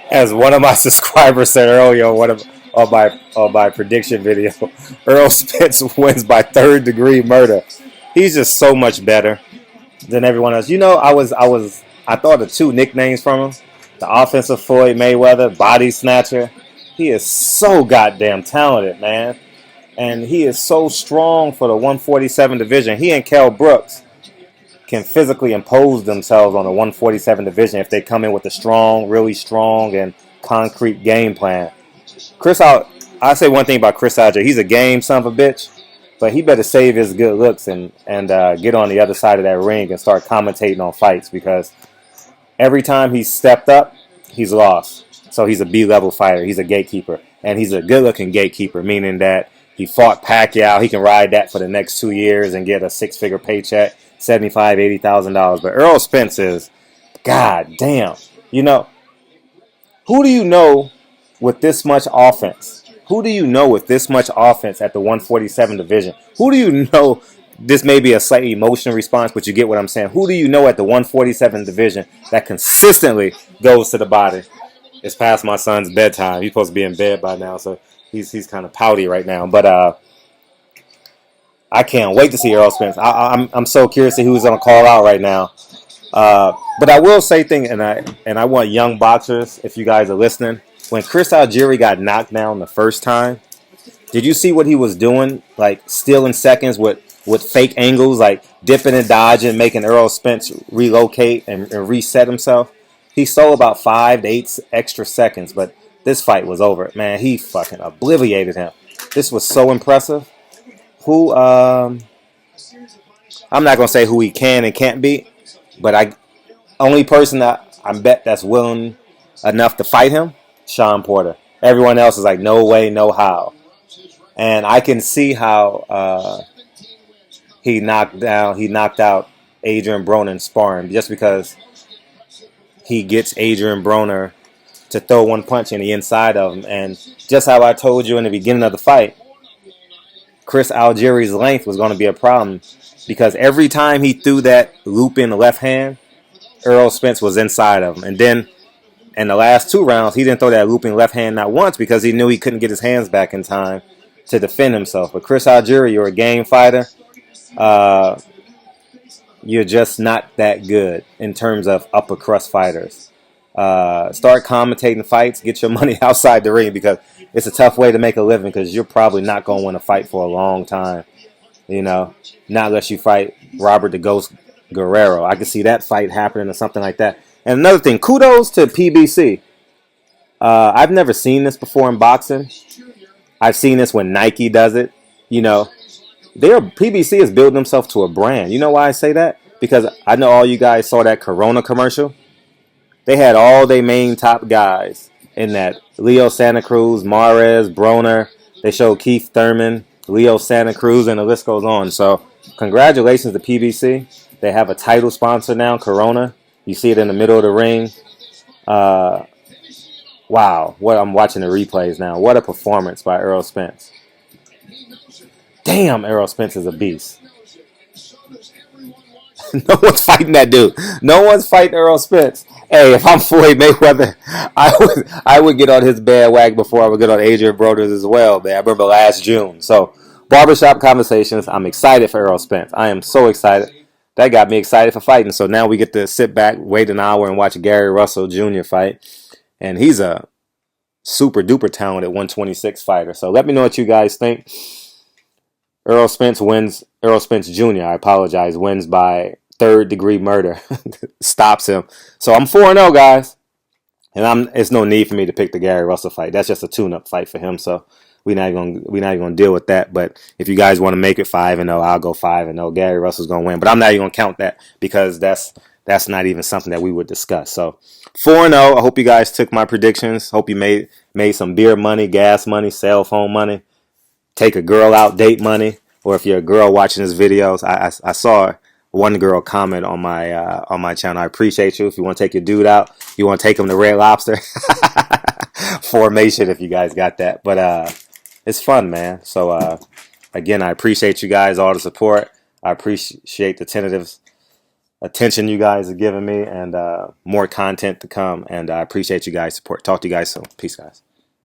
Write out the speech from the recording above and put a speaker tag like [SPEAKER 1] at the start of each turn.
[SPEAKER 1] As one of my subscribers said earlier on on my prediction video, Errol Spence wins by third degree murder. He's just so much better than everyone else. You know, I thought of two nicknames from him: the offensive Floyd Mayweather, body snatcher. He is so goddamn talented, man, and he is so strong for the 147 division. He and Kell Brooks can physically impose themselves on the 147 division if they come in with a strong, really strong and concrete game plan. I say one thing about Chris Algieri. He's a game son of a bitch, but he better save his good looks and get on the other side of that ring and start commentating on fights, because every time he's stepped up, he's lost. So he's a B-level fighter. He's a gatekeeper, and he's a good-looking gatekeeper, meaning that he fought Pacquiao. He can ride that for the next 2 years and get a six-figure paycheck, $75,000, $80,000. But Errol Spence is, god damn. You know, who do you know with this much offense? Who do you know with this much offense at the 147 division? Who do you know? This may be a slightly emotional response, but you get what I'm saying. Who do you know at the 147 division that consistently goes to the body? It's past my son's bedtime. He's supposed to be in bed by now, so he's kind of pouty right now. But I can't wait to see Errol Spence. I'm so curious to see who's going to call out right now. But I will say thing, and I want young boxers, if you guys are listening, when Chris Algieri got knocked down the first time, did you see what he was doing? Like stealing seconds with fake angles, like dipping and dodging, making Errol Spence relocate and reset himself. He stole about 5 to 8 extra seconds, but this fight was over. Man, he fucking obliterated him. This was so impressive. I'm not gonna say who he can and can't beat, but only person that I bet that's willing enough to fight him, Sean Porter. Everyone else is like, no way, no how. And I can see how he knocked out Adrian Broner sparring, just because he gets Adrian Broner to throw one punch in the inside of him. And just how I told you in the beginning of the fight, Chris Algieri's length was going to be a problem, because every time he threw that loop in the left hand, Errol Spence was inside of him. And then in the last 2 rounds, he didn't throw that looping left hand not once, because he knew he couldn't get his hands back in time to defend himself. But Chris Algieri, you're a game fighter. You're just not that good in terms of upper crust fighters. Start commentating fights. Get your money outside the ring, because it's a tough way to make a living, because you're probably not going to win a fight for a long time. You know, not unless you fight Robert the Ghost Guerrero. I could see that fight happening or something like that. And another thing, kudos to PBC. I've never seen this before in boxing. I've seen this when Nike does it. You know, PBC is building themselves to a brand. You know why I say that? Because I know all you guys saw that Corona commercial. They had all their main top guys in that. Leo Santa Cruz, Mares, Broner. They showed Keith Thurman, Leo Santa Cruz, and the list goes on. So congratulations to PBC. They have a title sponsor now, Corona. You see it in the middle of the ring. Wow. I'm watching the replays now. What a performance by Errol Spence. Damn, Errol Spence is a beast. No one's fighting that dude. No one's fighting Errol Spence. Hey, if I'm Floyd Mayweather, I would get on his bandwagon before I would get on Adrian Broner's as well, man. I remember last June. So, barbershop conversations. I'm excited for Errol Spence. I am so excited. That got me excited for fighting. So now we get to sit back, wait an hour, and watch Gary Russell Jr. fight. And he's a super duper talented 126 fighter. So let me know what you guys think. Errol Spence Jr., I apologize, wins by third degree murder. Stops him. So I'm 4-0, guys. And it's no need for me to pick the Gary Russell fight. That's just a tune-up fight for him. So we're not gonna deal with that. But if you guys want to make it 5-0, I'll go 5-0. Gary Russell's gonna win. But I'm not even gonna count that, because that's not even something that we would discuss. So 4-0. I hope you guys took my predictions. Hope you made some beer money, gas money, cell phone money. Take a girl out, date money, or if you're a girl watching this videos, I saw one girl comment on my channel. I appreciate you. If you want to take your dude out, you want to take him to Red Lobster, Formation, if you guys got that. But it's fun, man. So again, I appreciate you guys, all the support. I appreciate the tentatives attention you guys have given me, and more content to come. And I appreciate you guys' support. Talk to you guys soon. Peace, guys.